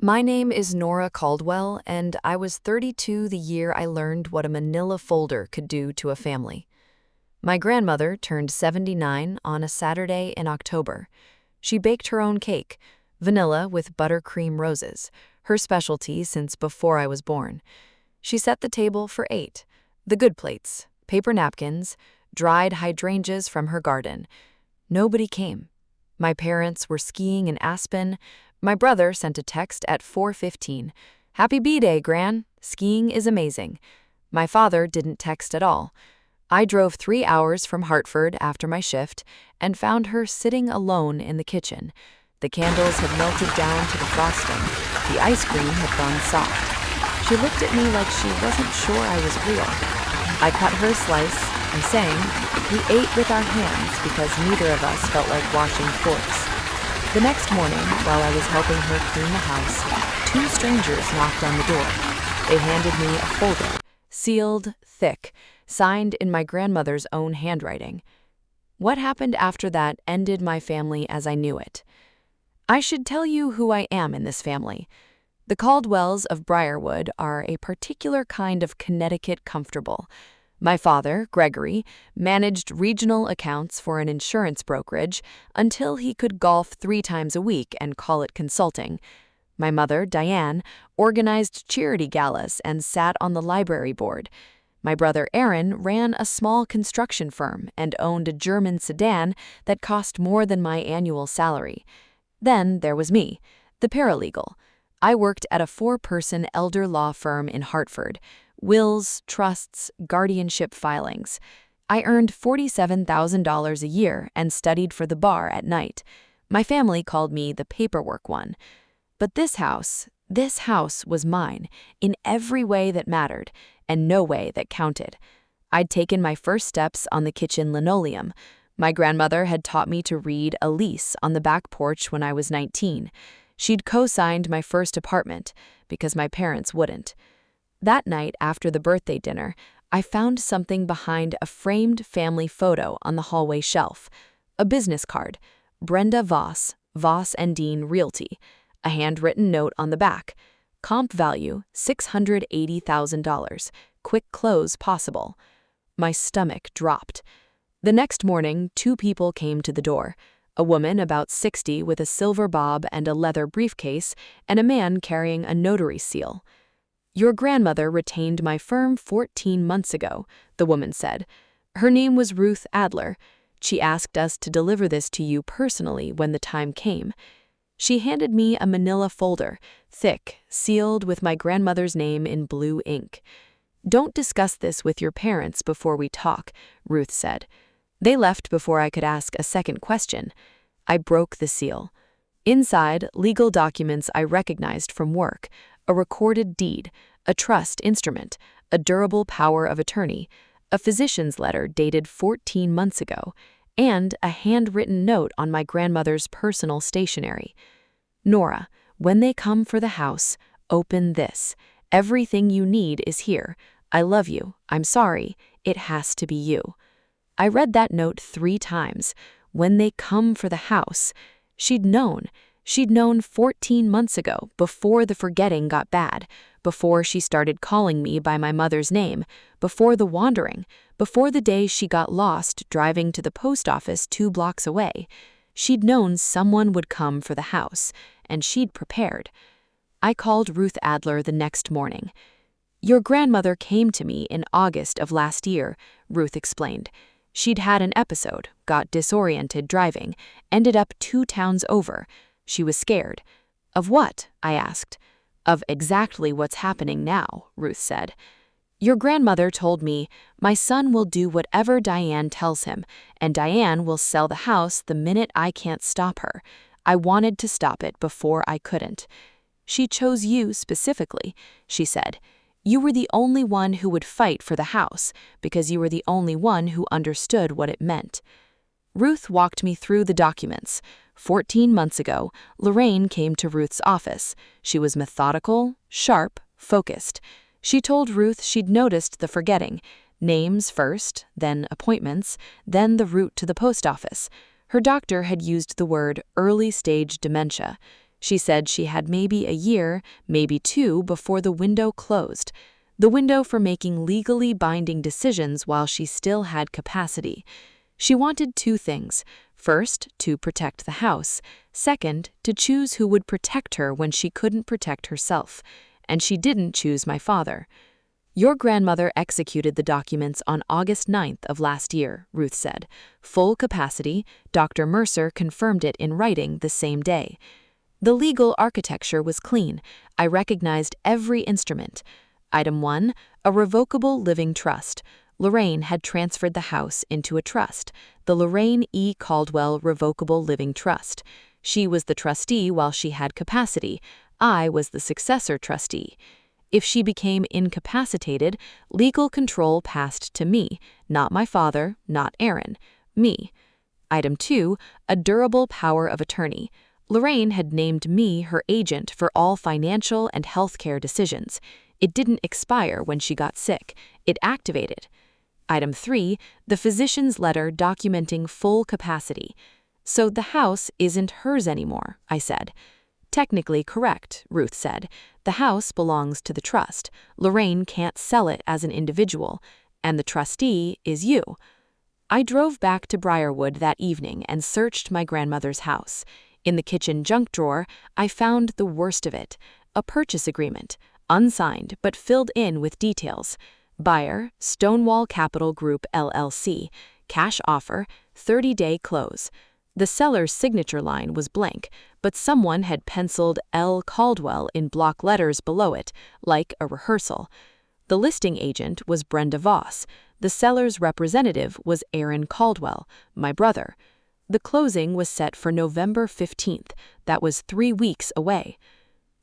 My name is Nora Caldwell, and I was 32 the year I learned what a manila folder could do to a family. My grandmother turned 79 on a Saturday in October. She baked her own cake, vanilla with buttercream roses, her specialty since before I was born. She set the table for 8, the good plates, paper napkins, dried hydrangeas from her garden. Nobody came. My parents were skiing in Aspen. My brother sent a text at 4:15. Happy B-Day, Gran. Skiing is amazing. My father didn't text at all. I drove 3 hours from Hartford after my shift and found her sitting alone in the kitchen. The candles had melted down to the frosting. The ice cream had gone soft. She looked at me like she wasn't sure I was real. I cut her a slice and sang. We ate with our hands because neither of us felt like washing forks. The next morning, while I was helping her clean the house, 2 strangers knocked on the door. They handed me a folder, sealed, thick, signed in my grandmother's own handwriting. What happened after that ended my family as I knew it. I should tell you who I am in this family. The Caldwells of Briarwood are a particular kind of Connecticut comfortable. My father, Gregory, managed regional accounts for an insurance brokerage until he could golf 3 times a week and call it consulting. My mother, Diane, organized charity galas and sat on the library board. My brother Aaron ran a small construction firm and owned a German sedan that cost more than my annual salary. Then there was me, the paralegal. I worked at a 4-person elder law firm in Hartford. Wills, trusts, guardianship filings. I earned $47,000 a year and studied for the bar at night. My family called me the paperwork one. But this house was mine, in every way that mattered, and no way that counted. I'd taken my first steps on the kitchen linoleum. My grandmother had taught me to read a lease on the back porch when I was 19. She'd co-signed my first apartment, because my parents wouldn't. That night after the birthday dinner, I found something behind a framed family photo on the hallway shelf. A business card, Brenda Voss, Voss and Dean Realty. A handwritten note on the back. Comp value, $680,000. Quick close possible. My stomach dropped. The next morning, 2 people came to the door. A woman about 60 with a silver bob and a leather briefcase, and a man carrying a notary seal. Your grandmother retained my firm 14 months ago, the woman said. Her name was Ruth Adler. She asked us to deliver this to you personally when the time came. She handed me a manila folder, thick, sealed with my grandmother's name in blue ink. Don't discuss this with your parents before we talk, Ruth said. They left before I could ask a second question. I broke the seal. Inside, legal documents I recognized from work, a recorded deed, a trust instrument, a durable power of attorney, a physician's letter dated 14 months ago, and a handwritten note on my grandmother's personal stationery. Nora, when they come for the house, open this. Everything you need is here. I love you. I'm sorry. It has to be you. I read that note 3 times. When they come for the house. She'd known. She'd known 14 months ago, before the forgetting got bad, before she started calling me by my mother's name, before the wandering, before the day she got lost driving to the post office 2 blocks away. She'd known someone would come for the house, and she'd prepared. I called Ruth Adler the next morning. Your grandmother came to me in August of last year, Ruth explained. She'd had an episode, got disoriented driving, ended up 2 towns over. She was scared. Of what? I asked. Of exactly what's happening now, Ruth said. Your grandmother told me, my son will do whatever Diane tells him, and Diane will sell the house the minute I can't stop her. I wanted to stop it before I couldn't. She chose you specifically, she said. You were the only one who would fight for the house, because you were the only one who understood what it meant. Ruth walked me through the documents. 14 months ago, Lorraine came to Ruth's office. She was methodical, sharp, focused. She told Ruth she'd noticed the forgetting. Names first, then appointments, then the route to the post office. Her doctor had used the word early-stage dementia. She said she had maybe a year, maybe two, before the window closed. The window for making legally binding decisions while she still had capacity. She wanted two things. First, to protect the house. Second, to choose who would protect her when she couldn't protect herself. And she didn't choose my father. Your grandmother executed the documents on August 9th of last year, Ruth said. Full capacity. Dr. Mercer confirmed it in writing the same day. The legal architecture was clean. I recognized every instrument. Item 1, a revocable living trust. Lorraine had transferred the house into a trust, the Lorraine E. Caldwell Revocable Living Trust. She was the trustee while she had capacity. I was the successor trustee. If she became incapacitated, legal control passed to me, not my father, not Aaron, me. Item 2, a durable power of attorney. Lorraine had named me her agent for all financial and healthcare decisions. It didn't expire when she got sick. It activated. Item 3, the physician's letter documenting full capacity. So the house isn't hers anymore, I said. Technically correct, Ruth said. The house belongs to the trust. Lorraine can't sell it as an individual, and the trustee is you. I drove back to Briarwood that evening and searched my grandmother's house. In the kitchen junk drawer, I found the worst of it, a purchase agreement, unsigned but filled in with details. Buyer, Stonewall Capital Group LLC, cash offer, 30-day close. The seller's signature line was blank, but someone had penciled L. Caldwell in block letters below it, like a rehearsal. The listing agent was Brenda Voss. The seller's representative was Aaron Caldwell, my brother. The closing was set for November 15th. That was 3 weeks away.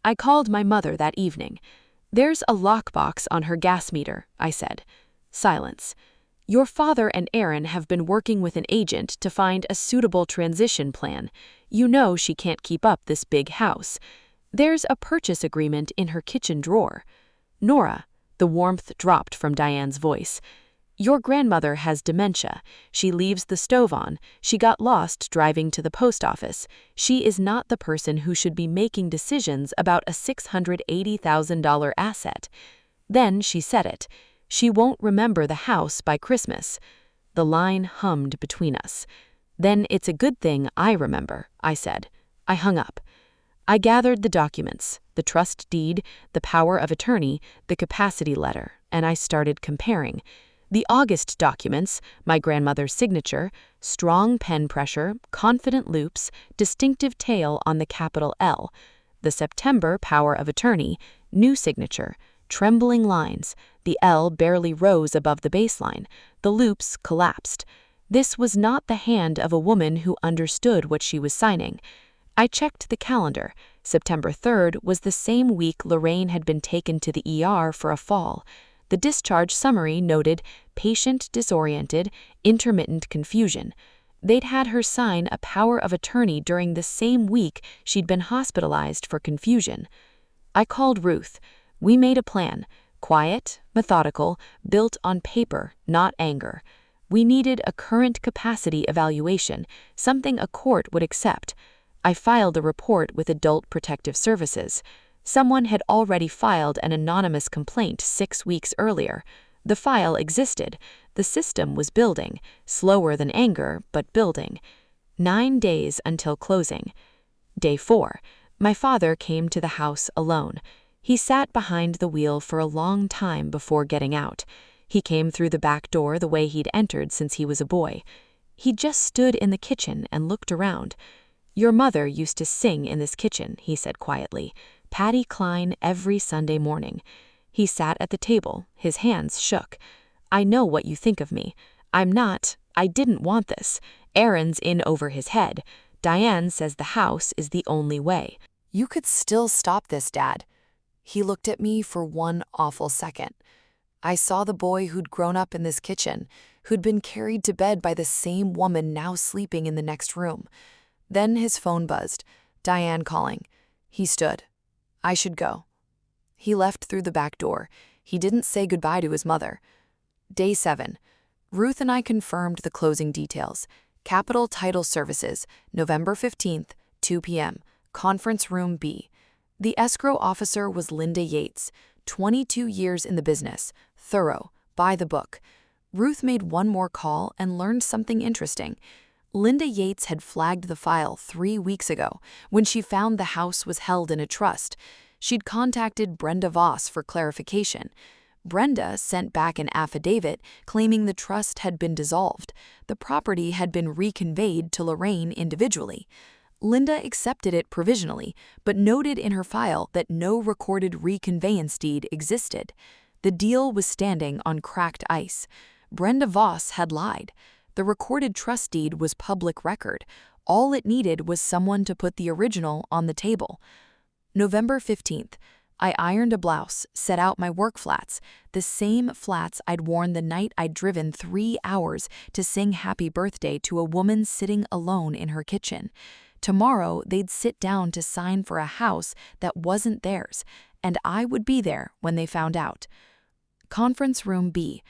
I called my mother that evening. There's a lockbox on her gas meter, I said. Silence. Your father and Aaron have been working with an agent to find a suitable transition plan. You know she can't keep up this big house. There's a purchase agreement in her kitchen drawer. Nora, the warmth dropped from Diane's voice. Your grandmother has dementia. She leaves the stove on. She got lost driving to the post office. She is not the person who should be making decisions about a $680,000 asset. Then she said it. She won't remember the house by Christmas. The line hummed between us. Then it's a good thing I remember, I said. I hung up. I gathered the documents, the trust deed, the power of attorney, the capacity letter, and I started comparing. The August documents, my grandmother's signature, strong pen pressure, confident loops, distinctive tail on the capital L. The September power of attorney, new signature, trembling lines. The L barely rose above the baseline. The loops collapsed. This was not the hand of a woman who understood what she was signing. I checked the calendar. September 3rd was the same week Lorraine had been taken to the ER for a fall. The discharge summary noted patient disoriented, intermittent confusion. They'd had her sign a power of attorney during the same week she'd been hospitalized for confusion. I called Ruth. We made a plan, quiet, methodical, built on paper, not anger. We needed a current capacity evaluation, something a court would accept. I filed a report with Adult Protective Services. Someone had already filed an anonymous complaint 6 weeks earlier. The file existed. The system was building, slower than anger, but building. 9 days until closing. Day 4. My father came to the house alone. He sat behind the wheel for a long time before getting out. He came through the back door the way he'd entered since he was a boy. He just stood in the kitchen and looked around. Your mother used to sing in this kitchen, he said quietly. Patty Cline every Sunday morning. He sat at the table, his hands shook. I know what you think of me. I didn't want this. Aaron's in over his head. Diane says the house is the only way. You could still stop this, Dad. He looked at me for one awful second. I saw the boy who'd grown up in this kitchen, who'd been carried to bed by the same woman now sleeping in the next room. Then his phone buzzed. Diane calling. He stood. I should go. He left through the back door. He didn't say goodbye to his mother. Day 7. Ruth and I confirmed the closing details. Capital Title Services, November 15th, 2 p.m. Conference Room B. The escrow officer was Linda Yates, 22 years in the business, thorough, by the book. Ruth made one more call and learned something interesting. Linda Yates had flagged the file 3 weeks ago when she found the house was held in a trust. She'd contacted Brenda Voss for clarification. Brenda sent back an affidavit claiming the trust had been dissolved. The property had been reconveyed to Lorraine individually. Linda accepted it provisionally, but noted in her file that no recorded reconveyance deed existed. The deal was standing on cracked ice. Brenda Voss had lied. The recorded trust deed was public record. All it needed was someone to put the original on the table. November 15th. I ironed a blouse, set out my work flats, the same flats I'd worn the night I'd driven 3 hours to sing happy birthday to a woman sitting alone in her kitchen. Tomorrow, they'd sit down to sign for a house that wasn't theirs, and I would be there when they found out. Conference Room B.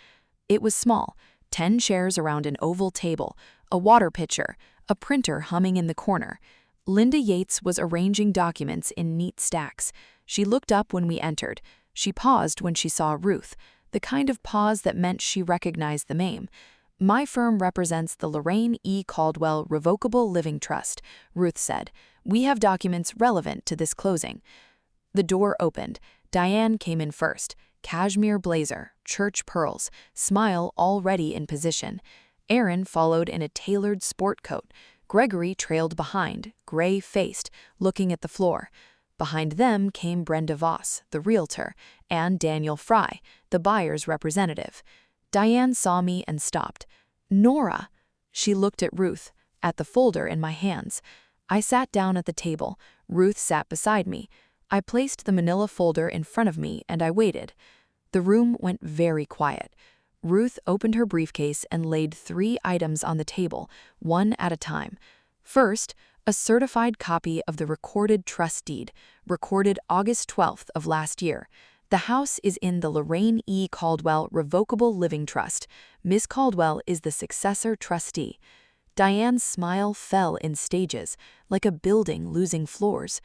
It was small, 10 chairs around an oval table, a water pitcher, a printer humming in the corner. Linda Yates was arranging documents in neat stacks. She looked up when we entered. She paused when she saw Ruth, the kind of pause that meant she recognized the name. "My firm represents the Lorraine E. Caldwell Revocable Living Trust," Ruth said. "We have documents relevant to this closing." The door opened. Diane came in first. Cashmere blazer, church pearls, smile already in position. Aaron followed in a tailored sport coat. Gregory trailed behind, gray-faced, looking at the floor. Behind them came Brenda Voss, the realtor, and Daniel Fry, the buyer's representative. Diane saw me and stopped. "Nora!" She looked at Ruth, at the folder in my hands. I sat down at the table. Ruth sat beside me. I placed the manila folder in front of me and I waited. The room went very quiet. Ruth opened her briefcase and laid 3 items on the table, one at a time. First, a certified copy of the recorded trust deed, recorded August 12th of last year. The house is in the Lorraine E. Caldwell Revocable Living Trust. Ms. Caldwell is the successor trustee. Diane's smile fell in stages, like a building losing floors.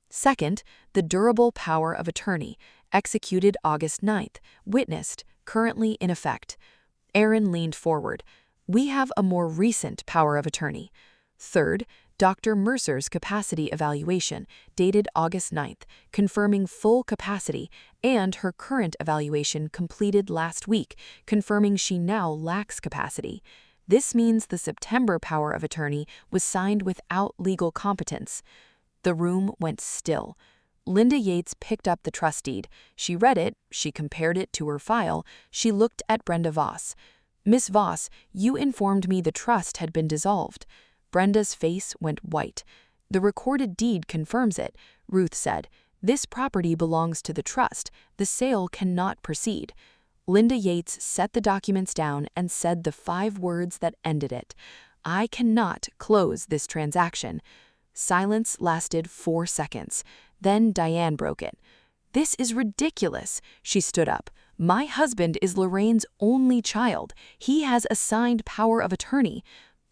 Second, the durable power of attorney, executed August 9th, witnessed, currently in effect. Aaron leaned forward. "We have a more recent power of attorney." Third, Dr. Mercer's capacity evaluation, dated August 9th, confirming full capacity, and her current evaluation completed last week, confirming she now lacks capacity. This means the September power of attorney was signed without legal competence. The room went still. Linda Yates picked up the trust deed. She read it, she compared it to her file, she looked at Brenda Voss. "Miss Voss, you informed me the trust had been dissolved." Brenda's face went white. "The recorded deed confirms it," Ruth said. "This property belongs to the trust. The sale cannot proceed." Linda Yates set the documents down and said the 5 words that ended it. "I cannot close this transaction." Silence lasted 4 seconds. Then Diane broke it. "This is ridiculous." She stood up. "My husband is Lorraine's only child. He has a signed power of attorney.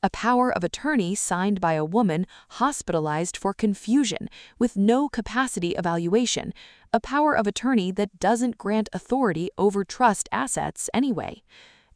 A power of attorney signed by a woman hospitalized for confusion, with no capacity evaluation. A power of attorney that doesn't grant authority over trust assets anyway."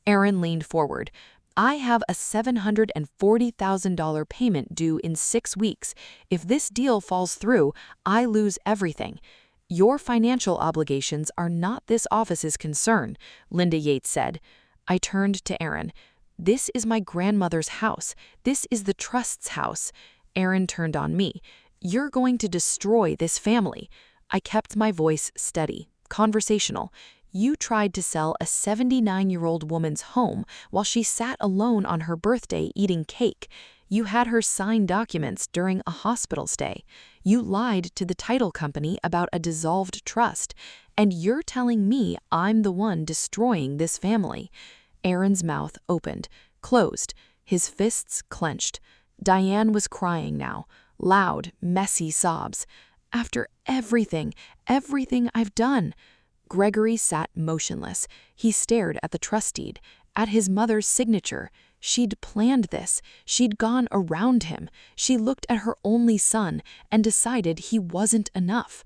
Aaron leaned forward. "I have a $740,000 payment due in 6 weeks. If this deal falls through, I lose everything." "Your financial obligations are not this office's concern," Linda Yates said. I turned to Aaron. "This is my grandmother's house. This is the trust's house." Aaron turned on me. "You're going to destroy this family." I kept my voice steady, conversational. "You tried to sell a 79-year-old woman's home while she sat alone on her birthday eating cake. You had her sign documents during a hospital stay. You lied to the title company about a dissolved trust. And you're telling me I'm the one destroying this family." Aaron's mouth opened, closed, his fists clenched. Diane was crying now, loud, messy sobs. "After everything I've done." Gregory sat motionless. He stared at the trust deed, at his mother's signature. She'd planned this. She'd gone around him. She looked at her only son and decided he wasn't enough.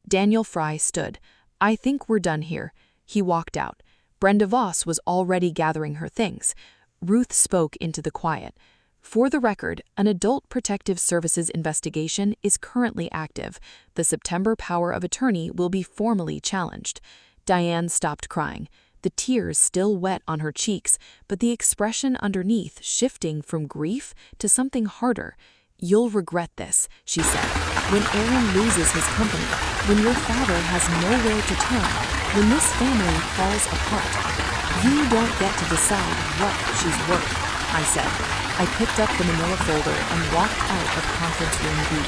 Daniel Fry stood. "I think we're done here." He walked out. Brenda Voss was already gathering her things. Ruth spoke into the quiet. "For the record, an Adult Protective Services investigation is currently active. The September power of attorney will be formally challenged." Diane stopped crying, the tears still wet on her cheeks, but the expression underneath shifting from grief to something harder. "You'll regret this," she said. "When Aaron loses his company, when your father has nowhere to turn, when this family falls apart, you don't get to decide what she's worth," I said. I picked up the manila folder and walked out of conference room B.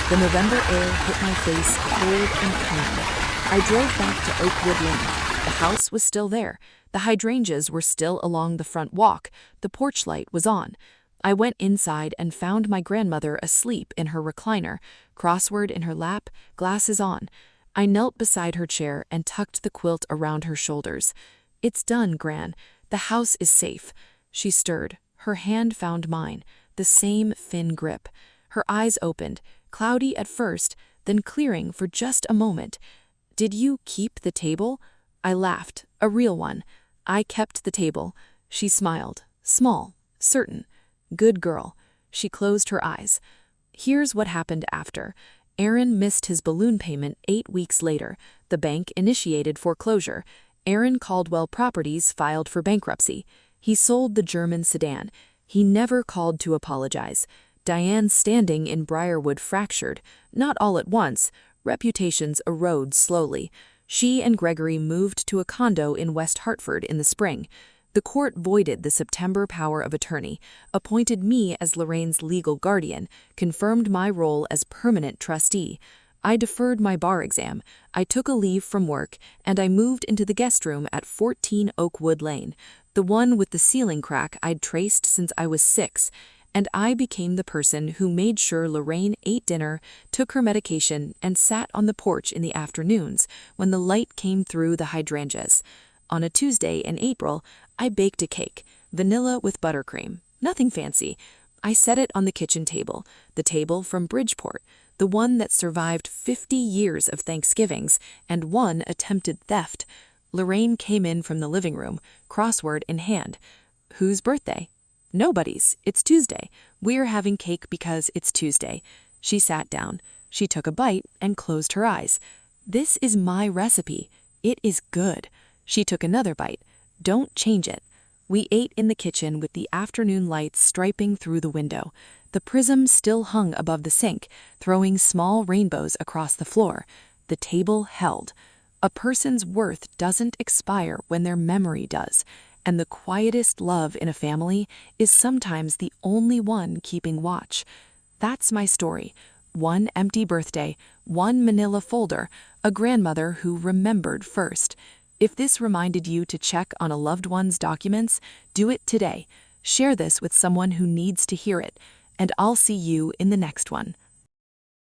The November air hit my face cold and clean. I drove back to Oakwood Lane. The house was still there. The hydrangeas were still along the front walk. The porch light was on. I went inside and found my grandmother asleep in her recliner, crossword in her lap, glasses on. I knelt beside her chair and tucked the quilt around her shoulders. "It's done, Gran. The house is safe." She stirred. Her hand found mine, the same thin grip. Her eyes opened, cloudy at first, then clearing for just a moment. "Did you keep the table?" I laughed, a real one. "I kept the table." She smiled, small, certain. "Good girl." She closed her eyes. Here's what happened after. Aaron missed his balloon payment 8 weeks later. The bank initiated foreclosure. Aaron Caldwell Properties filed for bankruptcy. He sold the German sedan. He never called to apologize. Diane's standing in Briarwood fractured, not all at once. Reputations erode slowly. She and Gregory moved to a condo in West Hartford in the spring. The court voided the September power of attorney, appointed me as Lorraine's legal guardian, confirmed my role as permanent trustee. I deferred my bar exam. I took a leave from work, and I moved into the guest room at 14 Oakwood Lane, the one with the ceiling crack I'd traced since I was 6, and I became the person who made sure Lorraine ate dinner, took her medication, and sat on the porch in the afternoons when the light came through the hydrangeas. On a Tuesday in April, I baked a cake, vanilla with buttercream. Nothing fancy. I set it on the kitchen table, the table from Bridgeport, the one that survived 50 years of Thanksgivings and 1 attempted theft. Lorraine came in from the living room, crossword in hand. "Whose birthday?" "Nobody's. It's Tuesday. We're having cake because it's Tuesday." She sat down. She took a bite and closed her eyes. "This is my recipe. It is good." She took another bite. "Don't change it." We ate in the kitchen with the afternoon lights striping through the window. The prism still hung above the sink, throwing small rainbows across the floor. The table held. A person's worth doesn't expire when their memory does, and the quietest love in a family is sometimes the only one keeping watch. That's my story. 1 empty birthday, 1 manila folder, a grandmother who remembered first. If this reminded you to check on a loved one's documents, do it today. Share this with someone who needs to hear it, and I'll see you in the next one.